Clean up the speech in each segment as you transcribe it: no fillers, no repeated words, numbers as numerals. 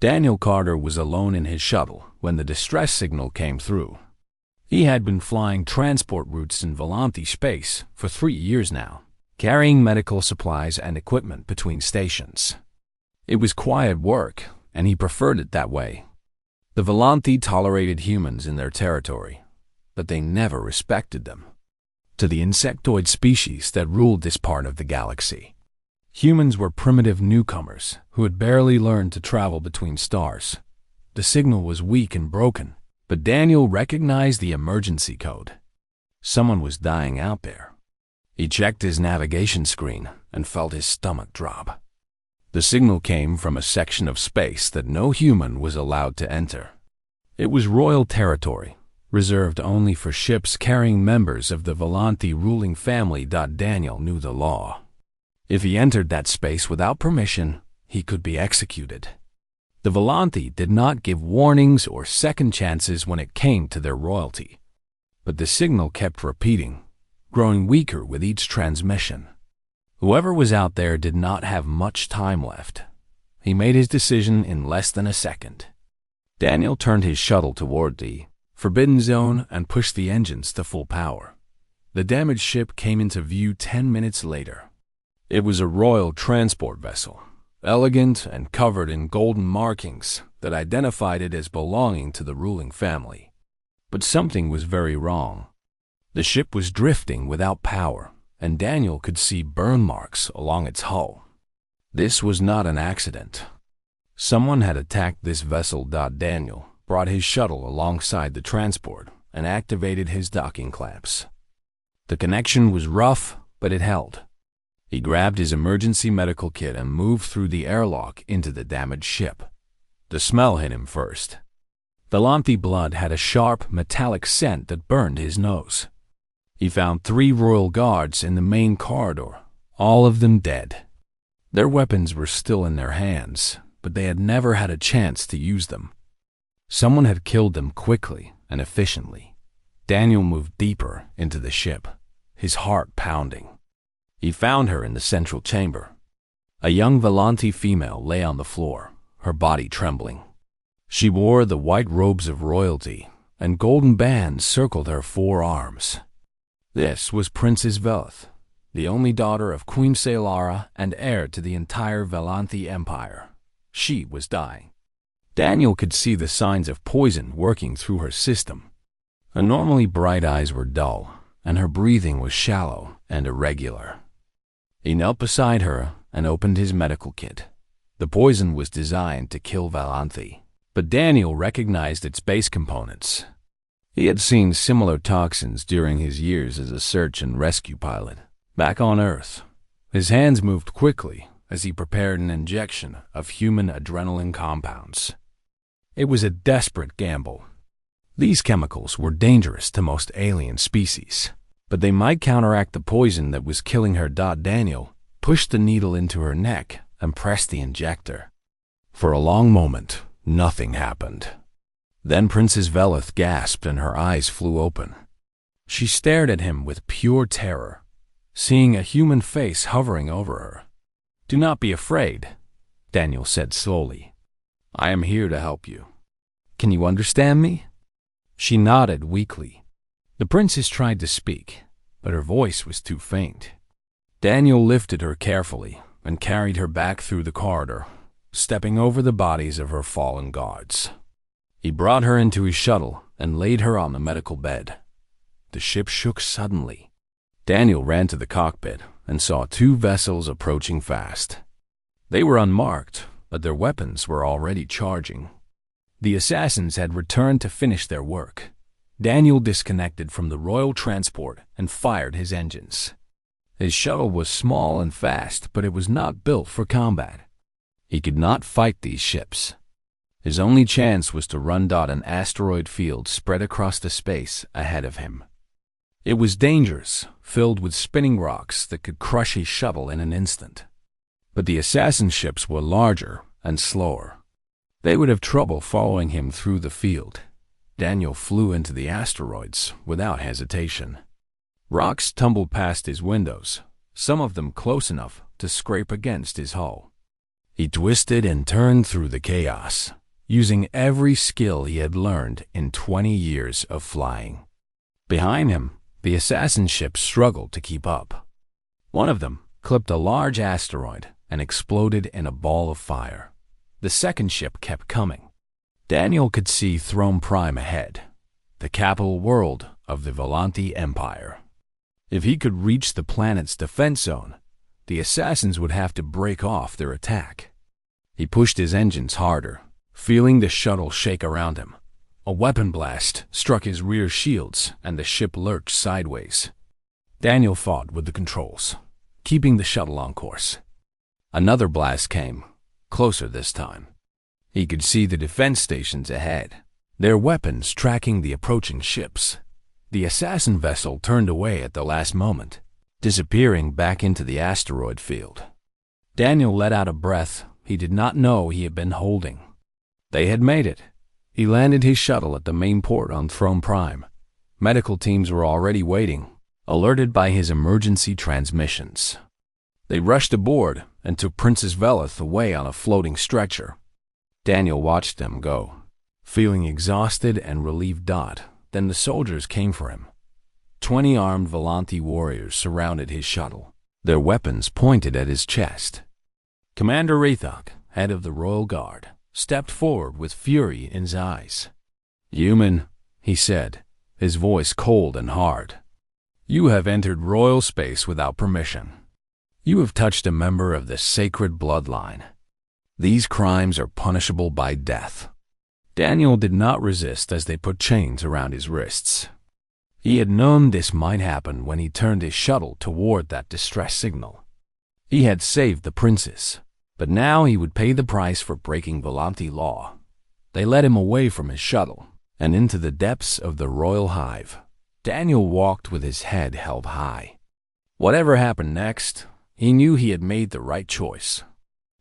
Daniel Carter was alone in his shuttle when the distress signal came through. He had been flying transport routes in Volante space for 3 years now, carrying medical supplies and equipment between stations. It was quiet work, and he preferred it that way. The Volante tolerated humans in their territory, but they never respected them. To the insectoid species that ruled this part of the galaxy, humans were primitive newcomers who had barely learned to travel between stars. The signal was weak and broken, but Daniel recognized the emergency code. Someone was dying out there. He checked his navigation screen and felt his stomach drop. The signal came from a section of space that no human was allowed to enter. It was royal territory, reserved only for ships carrying members of the Volante ruling family. Daniel knew the law. If he entered that space without permission, he could be executed. The Volante did not give warnings or second chances when it came to their royalty. But the signal kept repeating, growing weaker with each transmission. Whoever was out there did not have much time left. He made his decision in less than a second. Daniel turned his shuttle toward the forbidden zone and pushed the engines to full power. The damaged ship came into view 10 minutes later. It was a royal transport vessel, elegant and covered in golden markings that identified it as belonging to the ruling family. But something was very wrong. The ship was drifting without power, and Daniel could see burn marks along its hull. This was not an accident. Someone had attacked this vessel. Daniel brought his shuttle alongside the transport and activated his docking clamps. The connection was rough, but it held. He grabbed his emergency medical kit and moved through the airlock into the damaged ship. The smell hit him first. Volante blood had a sharp, metallic scent that burned his nose. He found 3 royal guards in the main corridor, all of them dead. Their weapons were still in their hands, but they had never had a chance to use them. Someone had killed them quickly and efficiently. Daniel moved deeper into the ship, his heart pounding. He found her in the central chamber. A young Volante female lay on the floor, her body trembling. She wore the white robes of royalty, and golden bands circled her 4 arms. This was Princess Velith, the only daughter of Queen Saylara and heir to the entire Volante Empire. She was dying. Daniel could see the signs of poison working through her system. Her normally bright eyes were dull, and her breathing was shallow and irregular. He knelt beside her and opened his medical kit. The poison was designed to kill Volante, but Daniel recognized its base components. He had seen similar toxins during his years as a search and rescue pilot. Back on Earth, his hands moved quickly as he prepared an injection of human adrenaline compounds. It was a desperate gamble. These chemicals were dangerous to most alien species, but they might counteract the poison that was killing her. Daniel pushed the needle into her neck and pressed the injector. For a long moment, nothing happened. Then Princess Velith gasped and her eyes flew open. She stared at him with pure terror, seeing a human face hovering over her. "Do not be afraid," Daniel said slowly. "I am here to help you. Can you understand me?" She nodded weakly. The princess tried to speak, but her voice was too faint. Daniel lifted her carefully and carried her back through the corridor, stepping over the bodies of her fallen guards. He brought her into his shuttle and laid her on the medical bed. The ship shook suddenly. Daniel ran to the cockpit and saw 2 vessels approaching fast. They were unmarked, but their weapons were already charging. The assassins had returned to finish their work. Daniel disconnected from the royal transport and fired his engines. His shuttle was small and fast, but it was not built for combat. He could not fight these ships. His only chance was to run. An asteroid field spread across the space ahead of him. It was dangerous, filled with spinning rocks that could crush his shuttle in an instant. But the assassin ships were larger and slower. They would have trouble following him through the field. Daniel flew into the asteroids without hesitation. Rocks tumbled past his windows, some of them close enough to scrape against his hull. He twisted and turned through the chaos, using every skill he had learned in 20 years of flying. Behind him, the assassin ships struggled to keep up. One of them clipped a large asteroid and exploded in a ball of fire. The second ship kept coming. Daniel could see Throne Prime ahead, the capital world of the Volanti Empire. If he could reach the planet's defense zone, the assassins would have to break off their attack. He pushed his engines harder, feeling the shuttle shake around him. A weapon blast struck his rear shields and the ship lurched sideways. Daniel fought with the controls, keeping the shuttle on course. Another blast came, closer this time. He could see the defense stations ahead, their weapons tracking the approaching ships. The assassin vessel turned away at the last moment, disappearing back into the asteroid field. Daniel let out a breath he did not know he had been holding. They had made it. He landed his shuttle at the main port on Throne Prime. Medical teams were already waiting, alerted by his emergency transmissions. They rushed aboard and took Princess Velith away on a floating stretcher. Daniel watched them go, feeling exhausted and relieved. Then the soldiers came for him. 20 armed Volanti warriors surrounded his shuttle, their weapons pointed at his chest. Commander Rethok, head of the Royal Guard, stepped forward with fury in his eyes. "Human," he said, his voice cold and hard. "You have entered royal space without permission. You have touched a member of the sacred bloodline. These crimes are punishable by death." Daniel did not resist as they put chains around his wrists. He had known this might happen when he turned his shuttle toward that distress signal. He had saved the princess, but now he would pay the price for breaking Volanti law. They led him away from his shuttle and into the depths of the royal hive. Daniel walked with his head held high. Whatever happened next, he knew he had made the right choice.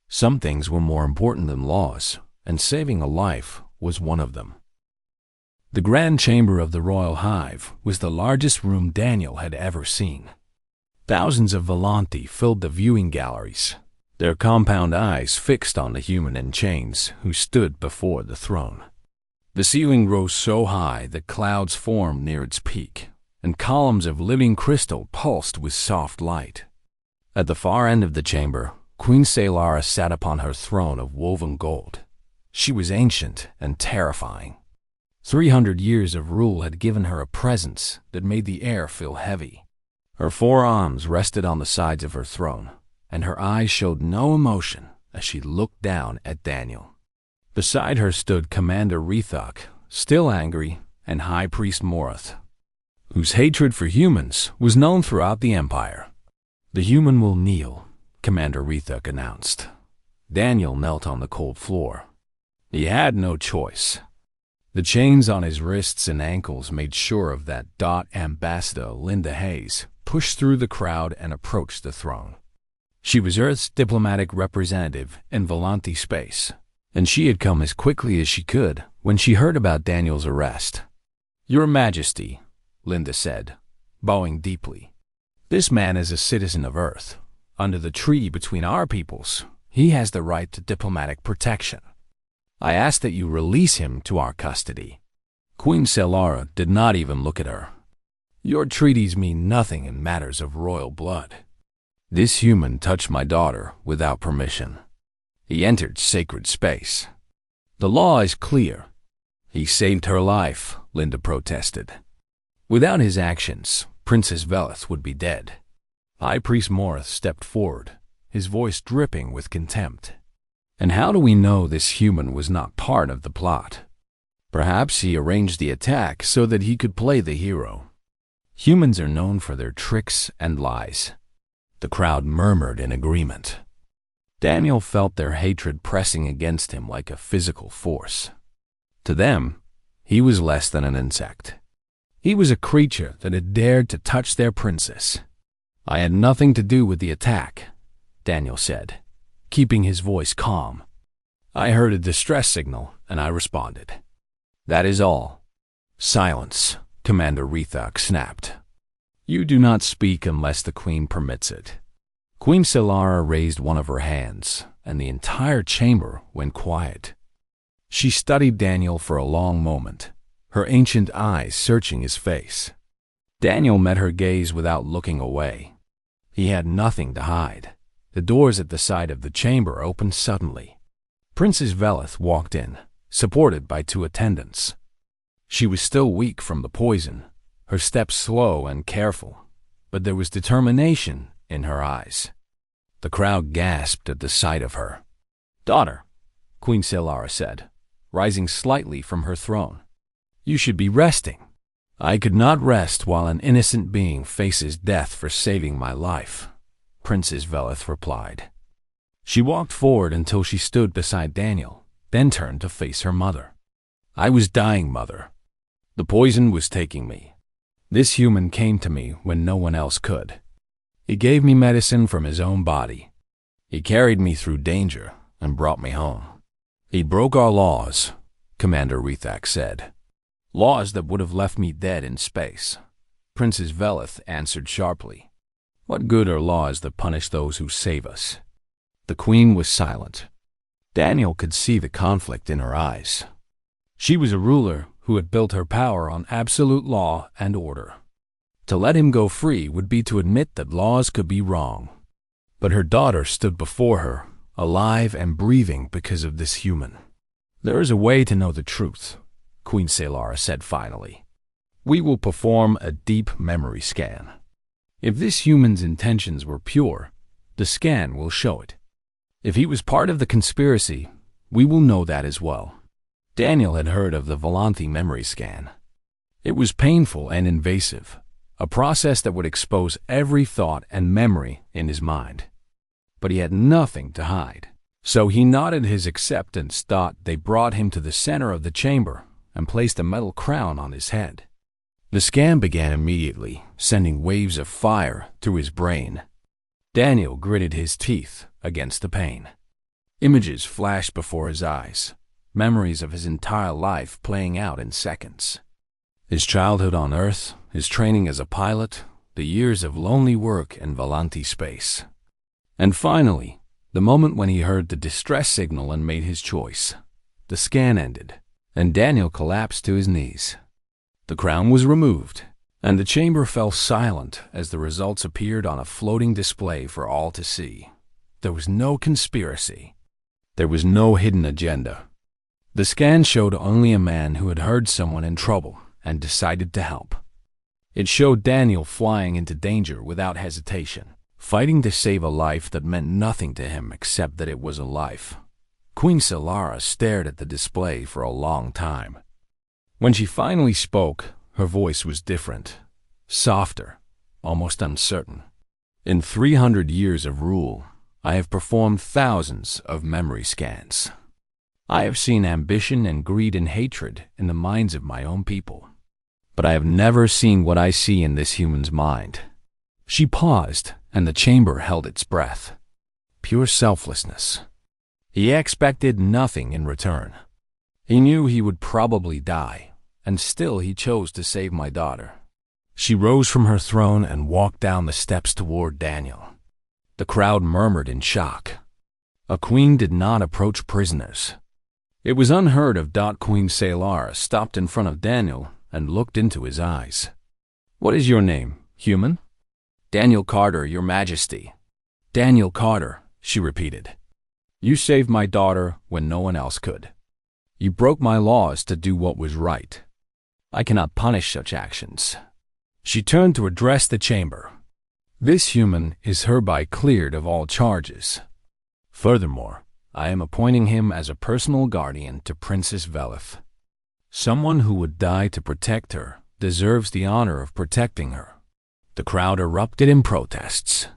Some things were more important than laws, and saving a life was one of them. The grand chamber of the royal hive was the largest room Daniel had ever seen. Thousands of Volanti filled the viewing galleries, their compound eyes fixed on the human in chains who stood before the throne. The ceiling rose so high that clouds formed near its peak, and columns of living crystal pulsed with soft light. At the far end of the chamber, Queen Selara sat upon her throne of woven gold. She was ancient and terrifying. 300 years of rule had given her a presence that made the air feel heavy. Her forearms rested on the sides of her throne, and her eyes showed no emotion as she looked down at Daniel. Beside her stood Commander Rethok, still angry, and High Priest Morath, whose hatred for humans was known throughout the Empire. "The human will kneel," Commander Rethok announced. Daniel knelt on the cold floor. He had no choice. The chains on his wrists and ankles made sure of that. Ambassador Linda Hayes pushed through the crowd and approached the throne. She was Earth's diplomatic representative in Volanti space, and she had come as quickly as she could when she heard about Daniel's arrest. "Your Majesty," Linda said, bowing deeply, "this man is a citizen of Earth. Under the treaty between our peoples, he has the right to diplomatic protection. I ask that you release him to our custody." Queen Selara did not even look at her. "Your treaties mean nothing in matters of royal blood. This human touched my daughter without permission. He entered sacred space. The law is clear. He saved her life," Linda protested. "Without his actions, Princess Velith would be dead." High Priest Morath stepped forward, his voice dripping with contempt. "And how do we know this human was not part of the plot? Perhaps he arranged the attack so that he could play the hero. Humans are known for their tricks and lies." The crowd murmured in agreement. Daniel felt their hatred pressing against him like a physical force. To them, he was less than an insect. He was a creature that had dared to touch their princess. "I had nothing to do with the attack," Daniel said, keeping his voice calm. "I heard a distress signal, and I responded. That is all." "Silence," Commander Rethok snapped. "You do not speak unless the Queen permits it." Queen Selara raised one of her hands, and the entire chamber went quiet. She studied Daniel for a long moment, her ancient eyes searching his face. Daniel met her gaze without looking away. He had nothing to hide. The doors at the side of the chamber opened suddenly. Princess Velith walked in, supported by 2 attendants. She was still weak from the poison, her steps slow and careful, but there was determination in her eyes. The crowd gasped at the sight of her. "Daughter," Queen Selara said, rising slightly from her throne, "you should be resting." "I could not rest while an innocent being faces death for saving my life," Princess Velith replied. She walked forward until she stood beside Daniel, then turned to face her mother. "I was dying, Mother. The poison was taking me. This human came to me when no one else could. He gave me medicine from his own body. He carried me through danger and brought me home. He broke our laws," Commander Rethak said. "Laws that would have left me dead in space," Princess Velith answered sharply. "What good are laws that punish those who save us?" The queen was silent. Daniel could see the conflict in her eyes. She was a ruler who had built her power on absolute law and order. To let him go free would be to admit that laws could be wrong. But her daughter stood before her, alive and breathing because of this human. "There is a way to know the truth," Queen Selara said finally. "We will perform a deep memory scan. If this human's intentions were pure, the scan will show it. If he was part of the conspiracy, we will know that as well." Daniel had heard of the Volanthi memory scan. It was painful and invasive, a process that would expose every thought and memory in his mind. But he had nothing to hide. So he nodded his acceptance. They brought him to the center of the chamber and placed a metal crown on his head. The scan began immediately, sending waves of fire through his brain. Daniel gritted his teeth against the pain. Images flashed before his eyes, memories of his entire life playing out in seconds. His childhood on Earth, his training as a pilot, the years of lonely work in Volanthi space. And finally, the moment when he heard the distress signal and made his choice. The scan ended, and Daniel collapsed to his knees. The crown was removed, and the chamber fell silent as the results appeared on a floating display for all to see. There was no conspiracy. There was no hidden agenda. The scan showed only a man who had heard someone in trouble and decided to help. It showed Daniel flying into danger without hesitation, fighting to save a life that meant nothing to him except that it was a life. Queen Selara stared at the display for a long time. When she finally spoke, her voice was different, softer, almost uncertain. "In 300 years of rule, I have performed thousands of memory scans. I have seen ambition and greed and hatred in the minds of my own people. But I have never seen what I see in this human's mind." She paused, and the chamber held its breath. Pure selflessness. He expected nothing in return. He knew he would probably die, and still he chose to save my daughter. She rose from her throne and walked down the steps toward Daniel. The crowd murmured in shock. A queen did not approach prisoners. It was unheard of. Queen Selara stopped in front of Daniel and looked into his eyes. "What is your name, human?" "Daniel Carter, Your Majesty." "Daniel Carter," she repeated. "You saved my daughter when no one else could. You broke my laws to do what was right. I cannot punish such actions." She turned to address the chamber. "This human is hereby cleared of all charges. Furthermore, I am appointing him as a personal guardian to Princess Velith. Someone who would die to protect her deserves the honor of protecting her." The crowd erupted in protests.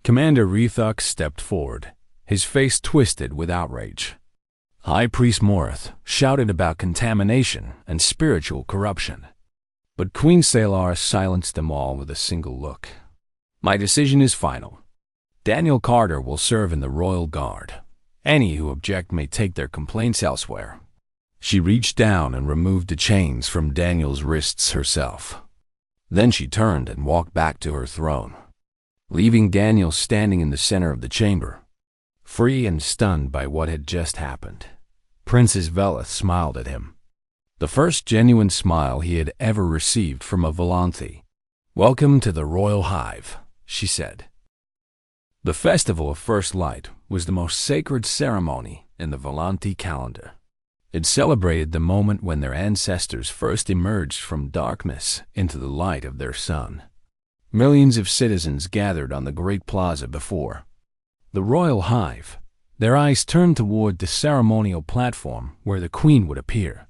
Commander Rethak stepped forward, his face twisted with outrage. High Priest Morith shouted about contamination and spiritual corruption. But Queen Selara silenced them all with a single look. "My decision is final. Daniel Carter will serve in the Royal Guard. Any who object may take their complaints elsewhere." She reached down and removed the chains from Daniel's wrists herself. Then she turned and walked back to her throne, leaving Daniel standing in the center of the chamber. Free and stunned by what had just happened, Princess Velith smiled at him. The first genuine smile he had ever received from a Volanthi. "Welcome to the Royal Hive," she said. The Festival of First Light was the most sacred ceremony in the Volanthi calendar. It celebrated the moment when their ancestors first emerged from darkness into the light of their sun. Millions of citizens gathered on the great plaza before the Royal Hive, their eyes turned toward the ceremonial platform where the Queen would appear.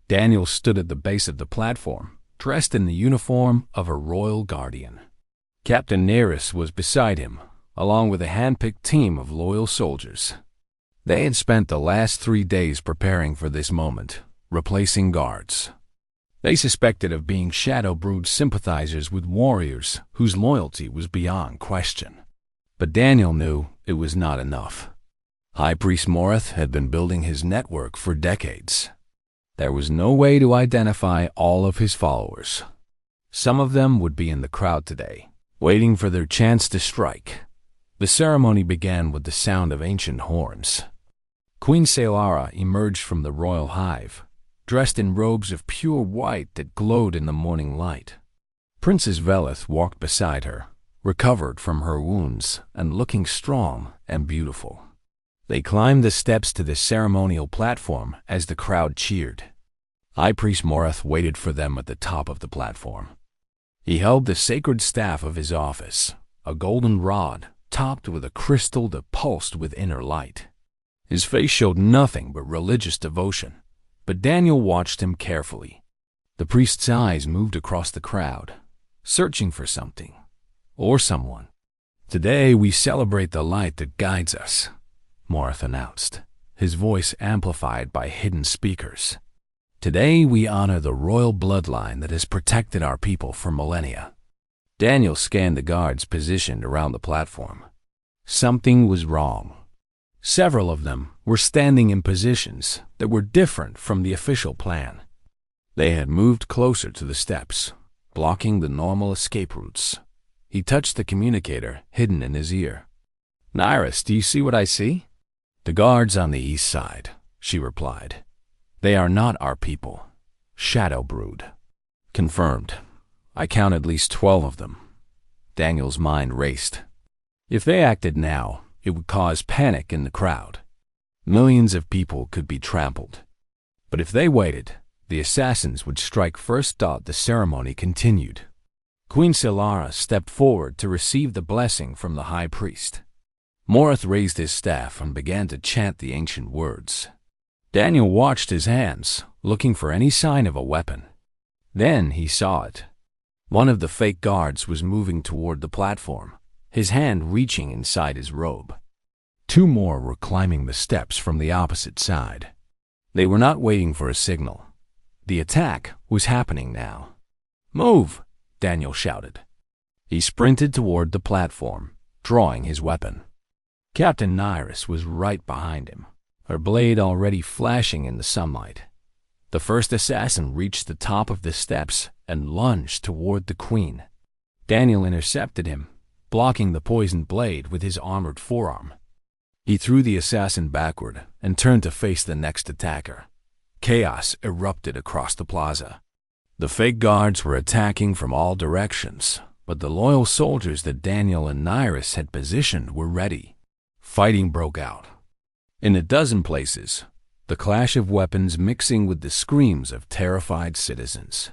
Daniel stood at the base of the platform, dressed in the uniform of a royal guardian. Captain Neris was beside him, along with a hand-picked team of loyal soldiers. They had spent the last 3 days preparing for this moment, replacing guards. They suspected of being Shadow Brood sympathizers with warriors whose loyalty was beyond question. But Daniel knew it was not enough. High Priest Morith had been building his network for decades. There was no way to identify all of his followers. Some of them would be in the crowd today, waiting for their chance to strike. The ceremony began with the sound of ancient horns. Queen Selara emerged from the royal hive, dressed in robes of pure white that glowed in the morning light. Princess Velith walked beside her, recovered from her wounds and looking strong and beautiful. They climbed the steps to the ceremonial platform as the crowd cheered. High Priest Morith waited for them at the top of the platform. He held the sacred staff of his office, a golden rod topped with a crystal that pulsed with inner light. His face showed nothing but religious devotion, but Daniel watched him carefully. The priest's eyes moved across the crowd, searching for something or someone. "Today we celebrate the light that guides us," Morith announced, his voice amplified by hidden speakers. "Today we honor the royal bloodline that has protected our people for millennia." Daniel scanned the guards positioned around the platform. Something was wrong. Several of them were standing in positions that were different from the official plan. They had moved closer to the steps, blocking the normal escape routes. He touched the communicator hidden in his ear. "Nyrus, do you see what I see?" "The guards on the east side," she replied. "They are not our people. Shadow Brood." "Confirmed. I count at least 12 of them." Daniel's mind raced. If they acted now, it would cause panic in the crowd. Millions of people could be trampled. But if they waited, the assassins would strike first. The ceremony continued. Queen Selara stepped forward to receive the blessing from the high priest. Morith raised his staff and began to chant the ancient words. Daniel watched his hands, looking for any sign of a weapon. Then he saw it. One of the fake guards was moving toward the platform, his hand reaching inside his robe. 2 more were climbing the steps from the opposite side. They were not waiting for a signal. The attack was happening now. "Move!" Daniel shouted. He sprinted toward the platform, drawing his weapon. Captain Nyrus was right behind him, her blade already flashing in the sunlight. The first assassin reached the top of the steps and lunged toward the Queen. Daniel intercepted him, blocking the poisoned blade with his armored forearm. He threw the assassin backward and turned to face the next attacker. Chaos erupted across the plaza. The fake guards were attacking from all directions, but the loyal soldiers that Daniel and Nyrus had positioned were ready. Fighting broke out. In a dozen places, the clash of weapons mixing with the screams of terrified citizens.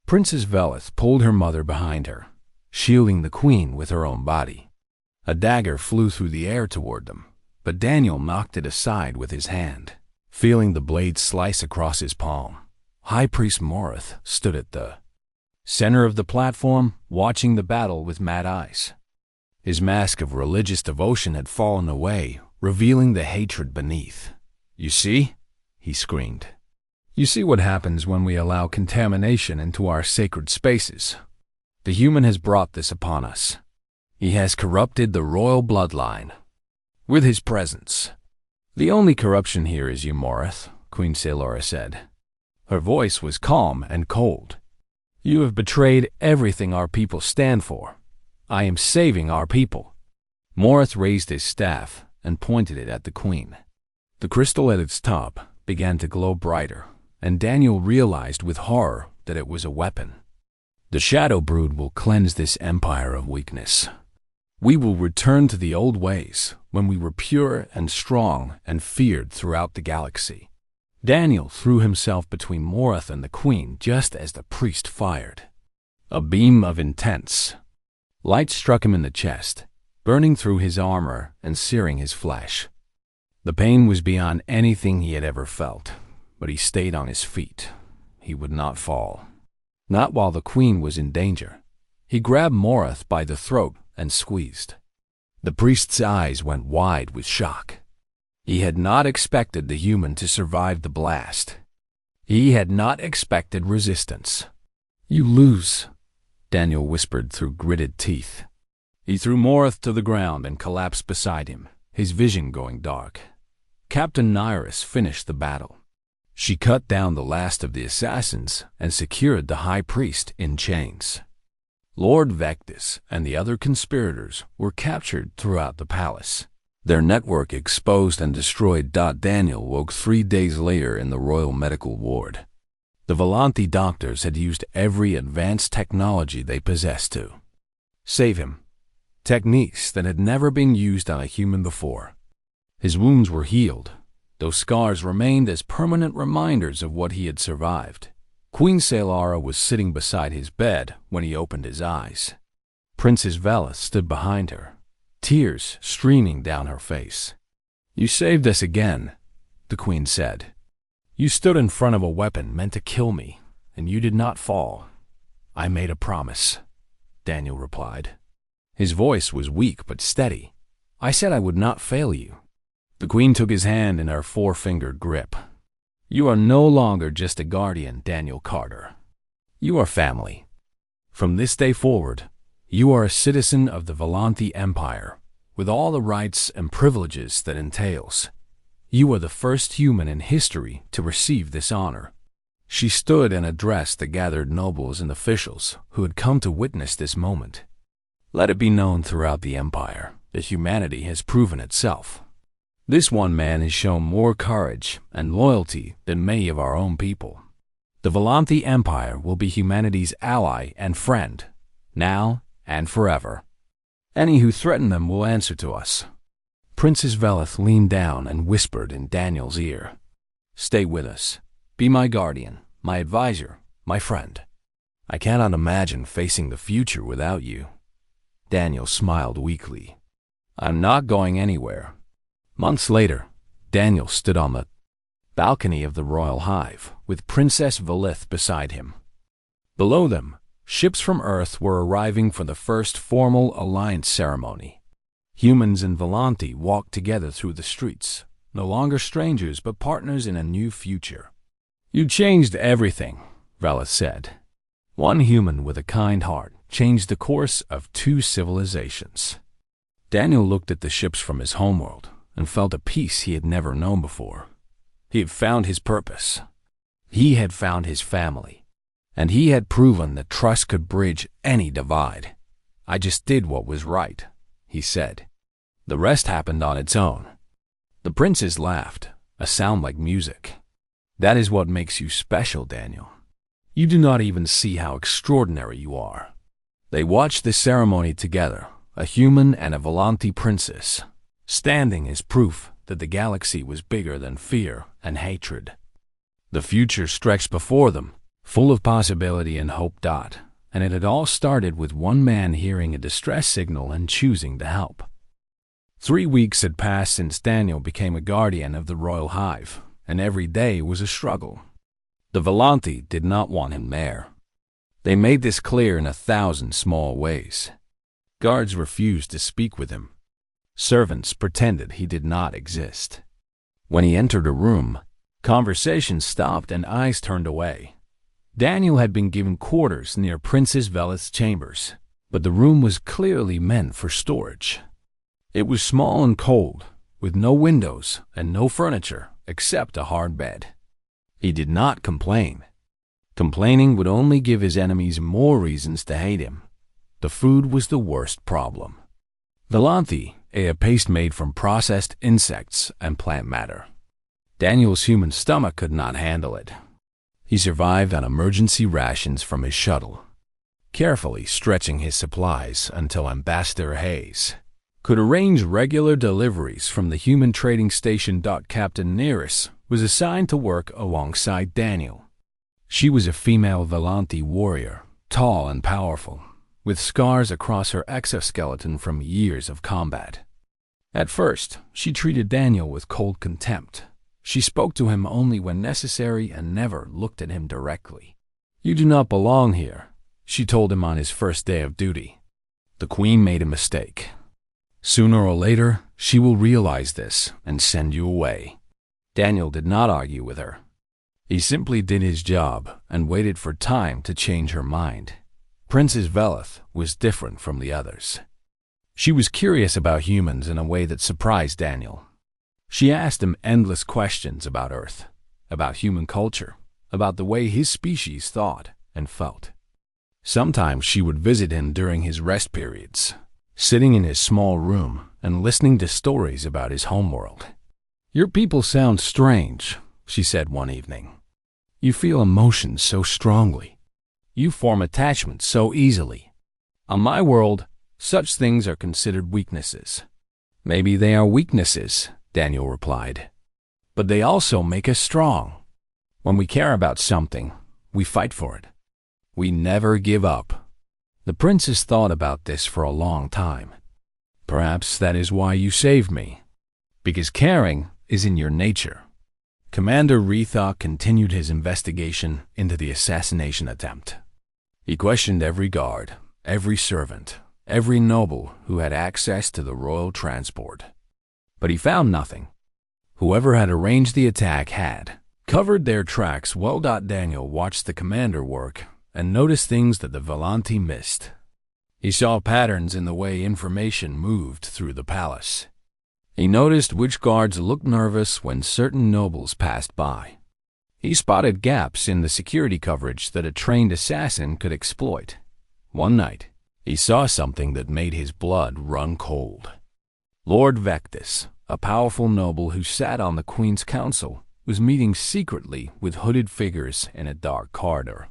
Princess Velith pulled her mother behind her, shielding the Queen with her own body. A dagger flew through the air toward them, but Daniel knocked it aside with his hand, feeling the blade slice across his palm. High Priest Morith stood at the center of the platform, watching the battle with mad eyes. His mask of religious devotion had fallen away, revealing the hatred beneath. "You see?" he screamed. "You see what happens when we allow contamination into our sacred spaces. The human has brought this upon us. He has corrupted the royal bloodline with his presence." "The only corruption here is you, Morith," Queen Selara said. Her voice was calm and cold. "You have betrayed everything our people stand for. I am saving our people." Morith raised his staff and pointed it at the queen. The crystal at its top began to glow brighter, and Daniel realized with horror that it was a weapon. The Shadow Brood will cleanse this empire of weakness. We will return to the old ways when we were pure and strong and feared throughout the galaxy. Daniel threw himself between Morath and the queen just as the priest fired. A beam of intense light struck him in the chest, burning through his armor and searing his flesh. The pain was beyond anything he had ever felt, but he stayed on his feet. He would not fall. Not while the queen was in danger. He grabbed Morath by the throat and squeezed. The priest's eyes went wide with shock. He had not expected the human to survive the blast. He had not expected resistance. "You lose," Daniel whispered through gritted teeth. He threw Morath to the ground and collapsed beside him, his vision going dark. Captain Nyrus finished the battle. She cut down the last of the assassins and secured the high priest in chains. Lord Vectis and the other conspirators were captured throughout the palace. Their network exposed and destroyed. Daniel woke 3 days later in the Royal Medical Ward. The Volanthi doctors had used every advanced technology they possessed to save him. Techniques that had never been used on a human before. His wounds were healed, though scars remained as permanent reminders of what he had survived. Queen Salara was sitting beside his bed when he opened his eyes. Princess Vela stood behind her, tears streaming down her face. "You saved us again," the queen said. "You stood in front of a weapon meant to kill me, and you did not fall." "I made a promise," Daniel replied. His voice was weak but steady. "I said I would not fail you." The queen took his hand in her four-fingered grip. "You are no longer just a guardian, Daniel Carter. You are family. From this day forward, you are a citizen of the Volanthi Empire, with all the rights and privileges that entails. You are the first human in history to receive this honor." She stood and addressed the gathered nobles and officials who had come to witness this moment. "Let it be known throughout the Empire that humanity has proven itself. This one man has shown more courage and loyalty than many of our own people. The Volanthi Empire will be humanity's ally and friend, now and forever. Any who threaten them will answer to us." Princess Veleth leaned down and whispered in Daniel's ear, "Stay with us. Be my guardian, my advisor, my friend. I cannot imagine facing the future without you." Daniel smiled weakly. "I'm not going anywhere." Months later, Daniel stood on the balcony of the Royal Hive, with Princess Velith beside him. Below them, ships from Earth were arriving for the first formal alliance ceremony. Humans and Volanthi walked together through the streets, no longer strangers but partners in a new future. "You changed everything," Velith said. "One human with a kind heart changed the course of 2 civilizations." Daniel looked at the ships from his homeworld and felt a peace he had never known before. He had found his purpose. He had found his family. And he had proven that trust could bridge any divide. "I just did what was right," he said. "The rest happened on its own." The princes laughed, a sound like music. "That is what makes you special, Daniel. You do not even see how extraordinary you are." They watched the ceremony together, a human and a Volanthi princess, standing as proof that the galaxy was bigger than fear and hatred. The future stretched before them, full of possibility and hope. And it had all started with one man hearing a distress signal and choosing to help. 3 weeks had passed since Daniel became a guardian of the Royal Hive, and every day was a struggle. The Volanthi did not want him there. They made this clear in 1,000 small ways. Guards refused to speak with him. Servants pretended he did not exist. When he entered a room, conversation stopped and eyes turned away. Daniel had been given quarters near Princess Veleth's chambers, but the room was clearly meant for storage. It was small and cold, with no windows and no furniture except a hard bed. He did not complain. Complaining would only give his enemies more reasons to hate him. The food was the worst problem. Volanthi a paste made from processed insects and plant matter. Daniel's human stomach could not handle it. He survived on emergency rations from his shuttle, carefully stretching his supplies until Ambassador Hayes could arrange regular deliveries from the human trading station. Captain Narration was assigned to work alongside Daniel. She was a female Volante warrior, tall and powerful, with scars across her exoskeleton from years of combat. At first, she treated Daniel with cold contempt. She spoke to him only when necessary and never looked at him directly. "You do not belong here," she told him on his first day of duty. "The Queen made a mistake. Sooner or later, she will realize this and send you away." Daniel did not argue with her. He simply did his job and waited for time to change her mind. Princess Velith was different from the others. She was curious about humans in a way that surprised Daniel. She asked him endless questions about Earth, about human culture, about the way his species thought and felt. Sometimes she would visit him during his rest periods, sitting in his small room and listening to stories about his homeworld. "Your people sound strange," she said one evening. "You feel emotions so strongly. You form attachments so easily. On my world, such things are considered weaknesses." "Maybe they are weaknesses," Daniel replied, "but they also make us strong. When we care about something, we fight for it. We never give up." The princess thought about this for a long time. "Perhaps that is why you saved me, because caring is in your nature." Commander Retha continued his investigation into the assassination attempt. He questioned every guard, every servant, every noble who had access to the royal transport. But he found nothing. Whoever had arranged the attack had covered their tracks well. Daniel watched the commander work and noticed things that the Volante missed. He saw patterns in the way information moved through the palace. He noticed which guards looked nervous when certain nobles passed by. He spotted gaps in the security coverage that a trained assassin could exploit. One night, he saw something that made his blood run cold. Lord Vectis, a powerful noble who sat on the Queen's council, was meeting secretly with hooded figures in a dark corridor.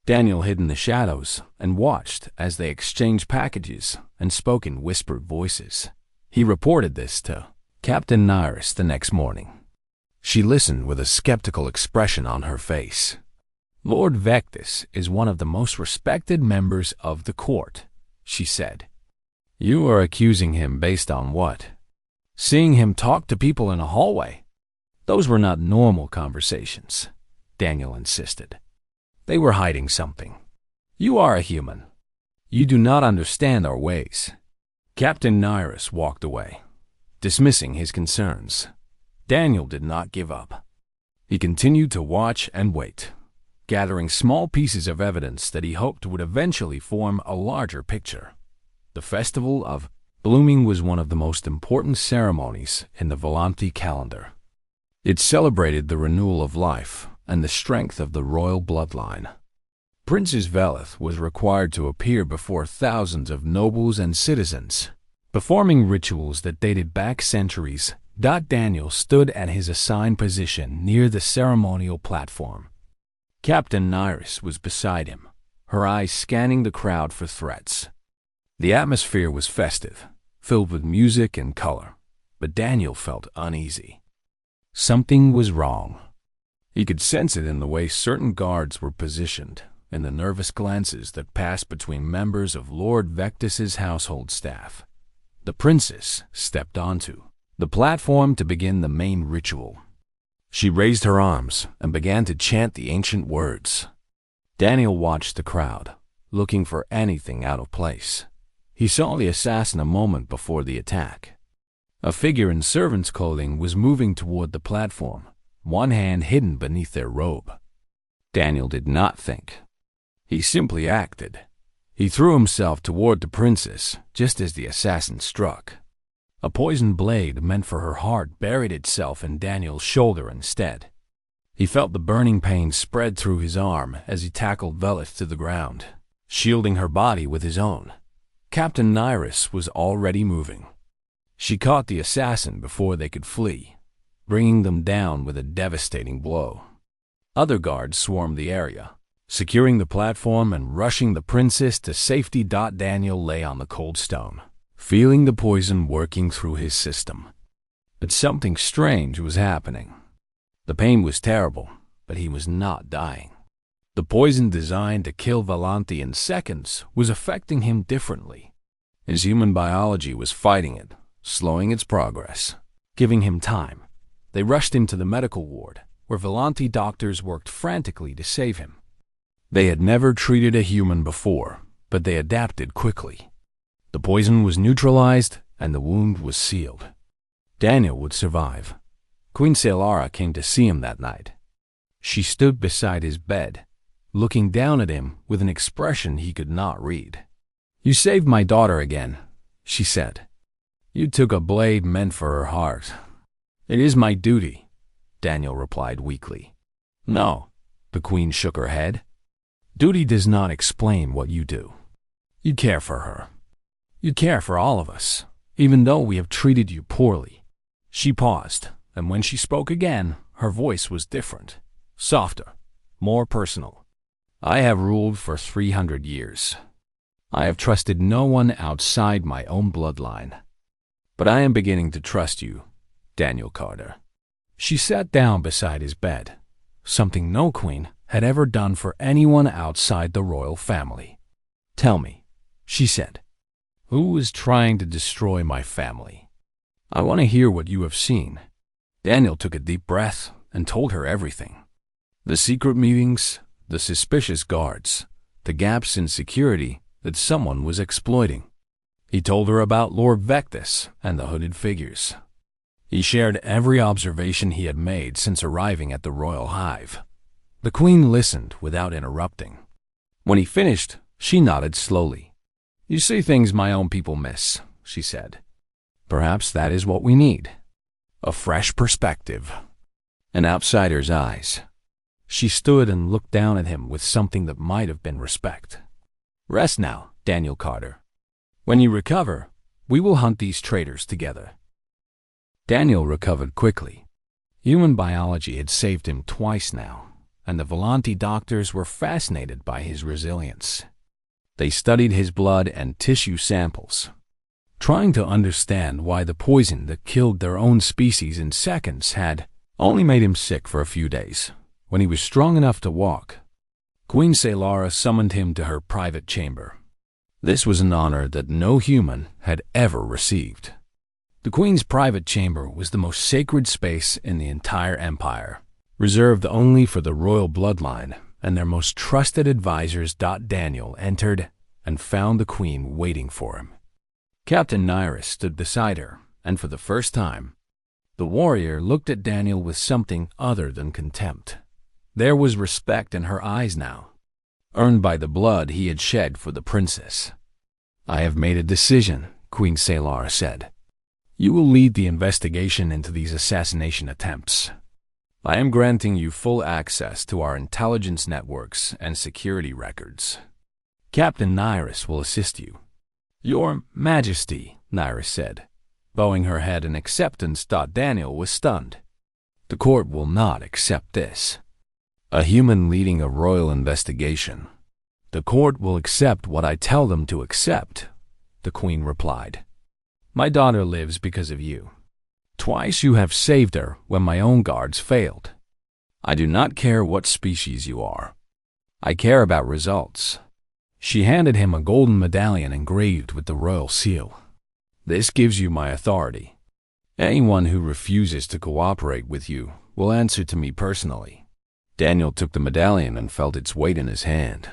Daniel hid in the shadows and watched as they exchanged packages and spoke in whispered voices. He reported this to Captain Narration the next morning. She listened with a skeptical expression on her face. "Lord Vectis is one of the most respected members of the court," she said. "You are accusing him based on what? Seeing him talk to people in a hallway? Those were not normal conversations," Daniel insisted. "They were hiding something. You are a human. You do not understand our ways." Captain Narration walked away, dismissing his concerns. Daniel did not give up. He continued to watch and wait, gathering small pieces of evidence that he hoped would eventually form a larger picture. The Festival of Blooming was one of the most important ceremonies in the Volante calendar. It celebrated the renewal of life and the strength of the royal bloodline. Princess Velith was required to appear before thousands of nobles and citizens, performing rituals that dated back centuries. Daniel stood at his assigned position near the ceremonial platform. Captain Narration was beside him, her eyes scanning the crowd for threats. The atmosphere was festive, filled with music and color, but Daniel felt uneasy. Something was wrong. He could sense it in the way certain guards were positioned, in the nervous glances that passed between members of Lord Vectis's household staff. The princess stepped onto the platform to begin the main ritual. She raised her arms and began to chant the ancient words. Daniel watched the crowd, looking for anything out of place. He saw the assassin a moment before the attack. A figure in servant's clothing was moving toward the platform, one hand hidden beneath their robe. Daniel did not think. He simply acted. He threw himself toward the princess just as the assassin struck. A poisoned blade meant for her heart buried itself in Daniel's shoulder instead. He felt the burning pain spread through his arm as he tackled Velith to the ground, shielding her body with his own. Captain Narration was already moving. She caught the assassin before they could flee, bringing them down with a devastating blow. Other guards swarmed the area, securing the platform and rushing the princess to safety. Daniel lay on the cold stone, feeling the poison working through his system. But something strange was happening. The pain was terrible, but he was not dying. The poison designed to kill Volanti in seconds was affecting him differently. His human biology was fighting it, slowing its progress, giving him time. They rushed him to the medical ward, where Volanti doctors worked frantically to save him. They had never treated a human before, but they adapted quickly. The poison was neutralized, and the wound was sealed. Daniel would survive. Queen Selara came to see him that night. She stood beside his bed, looking down at him with an expression he could not read. "You saved my daughter again," she said. "You took a blade meant for her heart." "It is my duty," Daniel replied weakly. "No," the queen shook her head. "Duty does not explain what you do. You care for her. You care for all of us, even though we have treated you poorly." She paused, and when she spoke again, her voice was different, softer, more personal. "I have ruled for 300 years. I have trusted no one outside my own bloodline. But I am beginning to trust you, Daniel Carter." She sat down beside his bed, something no queen had ever done for anyone outside the royal family. "Tell me," she said, "who is trying to destroy my family? I want to hear what you have seen." Daniel took a deep breath and told her everything. The secret meetings, the suspicious guards, the gaps in security that someone was exploiting. He told her about Lord Vectus and the hooded figures. He shared every observation he had made since arriving at the royal hive. The queen listened without interrupting. When he finished, she nodded slowly. "You see things my own people miss," she said. "Perhaps that is what we need. A fresh perspective. An outsider's eyes." She stood and looked down at him with something that might have been respect. "Rest now, Daniel Carter. When you recover, we will hunt these traitors together." Daniel recovered quickly. Human biology had saved him twice now, and the Volanti doctors were fascinated by his resilience. They studied his blood and tissue samples, trying to understand why the poison that killed their own species in seconds had only made him sick for a few days. When he was strong enough to walk, Queen Selara summoned him to her private chamber. This was an honor that no human had ever received. The queen's private chamber was the most sacred space in the entire empire, reserved only for the royal bloodline and their most trusted advisors. Daniel entered and found the queen waiting for him. Captain Nyrus stood beside her, and for the first time, the warrior looked at Daniel with something other than contempt. There was respect in her eyes now, earned by the blood he had shed for the princess. "I have made a decision," Queen Selara said. "You will lead the investigation into these assassination attempts. I am granting you full access to our intelligence networks and security records. Captain Nyrus will assist you." "Your Majesty," Nyrus said, bowing her head in acceptance. Daniel was stunned. "The court will not accept this. A human leading a royal investigation. The court will accept what I tell them to accept," the queen replied. "My daughter lives because of you. Twice you have saved her when my own guards failed. I do not care what species you are. I care about results." She handed him a golden medallion engraved with the royal seal. "This gives you my authority. Anyone who refuses to cooperate with you will answer to me personally." Daniel took the medallion and felt its weight in his hand.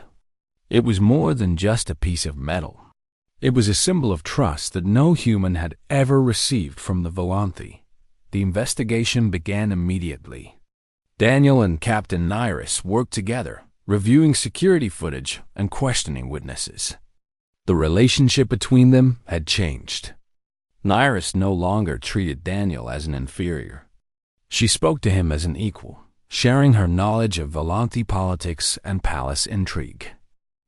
It was more than just a piece of metal. It was a symbol of trust that no human had ever received from the Volanti. The investigation began immediately. Daniel and Captain Nyrus worked together, reviewing security footage and questioning witnesses. The relationship between them had changed. Nyrus no longer treated Daniel as an inferior. She spoke to him as an equal, sharing her knowledge of Volanti politics and palace intrigue.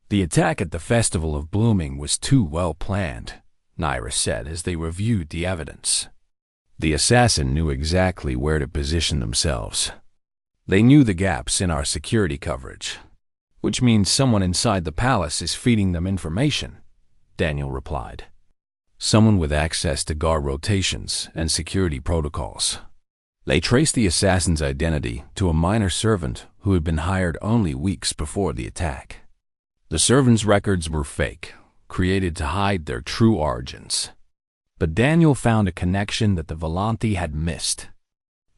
The attack at the Festival of Blooming was too well planned. Nyra said as they reviewed the evidence. The assassin knew exactly where to position themselves. They knew the gaps in our security coverage, which means someone inside the palace is feeding them information, Daniel replied. Someone with access to guard rotations and security protocols. They traced the assassin's identity to a minor servant who had been hired only weeks before the attack. The servant's records were fake, created to hide their true origins. But Daniel found a connection that the Volanthi had missed.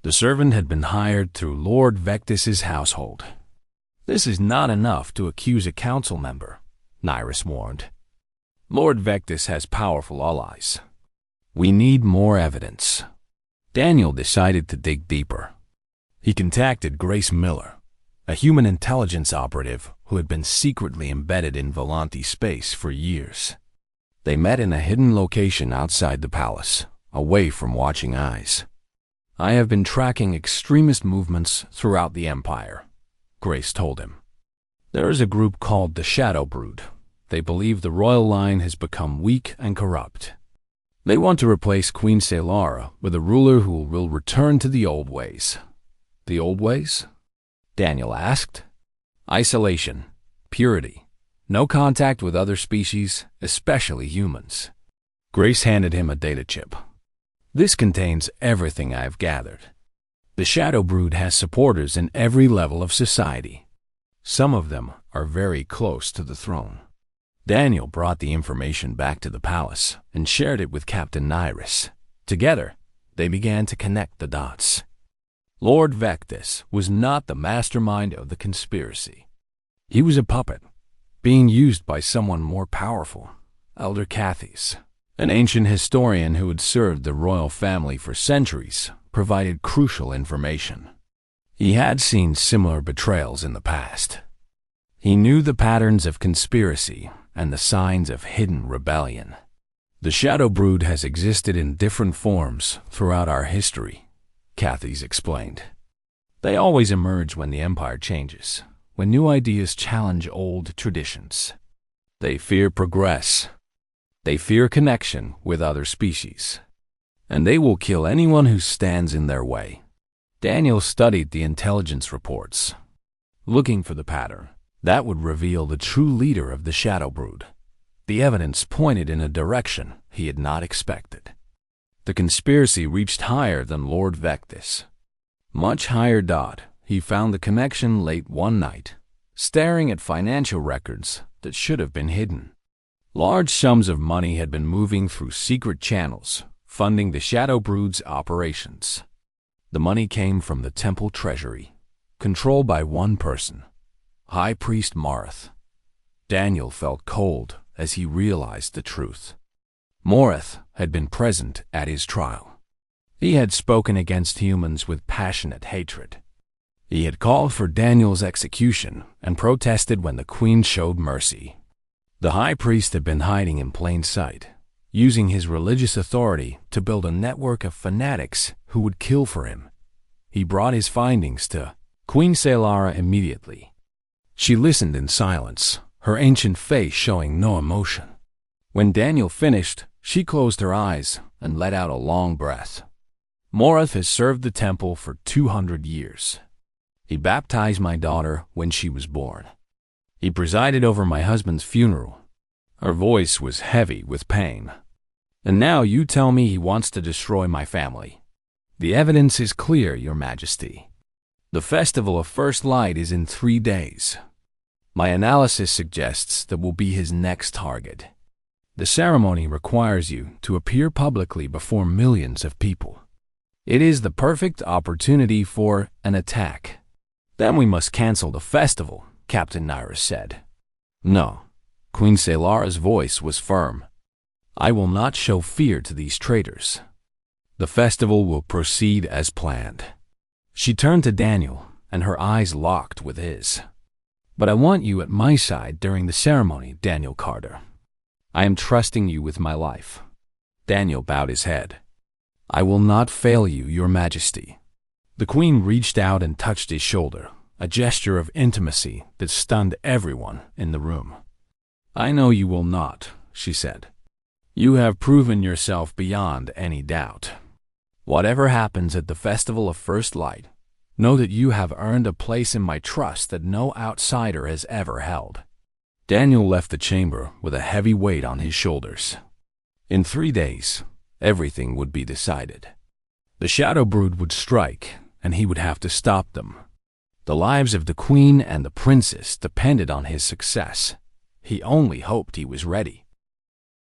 The servant had been hired through Lord Vectis's household. This is not enough to accuse a council member, Nyris warned. Lord Vectis has powerful allies. We need more evidence. Daniel decided to dig deeper. He contacted Grace Miller, a human intelligence operative who had been secretly embedded in Volanthi space for years. They met in a hidden location outside the palace, away from watching eyes. I have been tracking extremist movements throughout the Empire, Grace told him. There is a group called the Shadow Brood. They believe the royal line has become weak and corrupt. They want to replace Queen Selara with a ruler who will return to the old ways. The old ways? Daniel asked. Isolation, purity, no contact with other species, especially humans. Grace handed him a data chip. This contains everything I've gathered. The Shadow Brood has supporters in every level of society. Some of them are very close to the throne. Daniel brought the information back to the palace and shared it with Captain Nyris. Together, they began to connect the dots. Lord Vectis was not the mastermind of the conspiracy. He was a puppet, being used by someone more powerful, Elder Cathys, an ancient historian who had served the royal family for centuries, provided crucial information. He had seen similar betrayals in the past. He knew the patterns of conspiracy and the signs of hidden rebellion. The Shadow Brood has existed in different forms throughout our history, Cathys explained. They always emerge when the Empire changes, when new ideas challenge old traditions. They fear progress. They fear connection with other species. And they will kill anyone who stands in their way. Daniel studied the intelligence reports, looking for the pattern that would reveal the true leader of the Shadow Brood. The evidence pointed in a direction he had not expected. The conspiracy reached higher than Lord Vectis. Much higher. He found the connection late one night, staring at financial records that should have been hidden. Large sums of money had been moving through secret channels, funding the Shadow Brood's operations. The money came from the temple treasury, controlled by one person, High Priest Morath. Daniel felt cold as he realized the truth. Morath had been present at his trial. He had spoken against humans with passionate hatred. He had called for Daniel's execution and protested when the Queen showed mercy. The High Priest had been hiding in plain sight, using his religious authority to build a network of fanatics who would kill for him. He brought his findings to Queen Selara immediately. She listened in silence, her ancient face showing no emotion. When Daniel finished, she closed her eyes and let out a long breath. Morath has served the temple for 200 years. He baptized my daughter when she was born. He presided over my husband's funeral. Her voice was heavy with pain. And now you tell me he wants to destroy my family. The evidence is clear, Your Majesty. The Festival of First Light is in 3 days. My analysis suggests that will be his next target. The ceremony requires you to appear publicly before millions of people. It is the perfect opportunity for an attack. Then we must cancel the festival, Captain Nyris said. No. Queen Selara's voice was firm. I will not show fear to these traitors. The festival will proceed as planned. She turned to Daniel, and her eyes locked with his. But I want you at my side during the ceremony, Daniel Carter. I am trusting you with my life. Daniel bowed his head. I will not fail you, Your Majesty. The Queen reached out and touched his shoulder, a gesture of intimacy that stunned everyone in the room. I know you will not, she said. You have proven yourself beyond any doubt. Whatever happens at the Festival of First Light, know that you have earned a place in my trust that no outsider has ever held." Daniel left the chamber with a heavy weight on his shoulders. In 3 days, everything would be decided. The Shadow Brood would strike, and he would have to stop them. The lives of the Queen and the Princess depended on his success. He only hoped he was ready.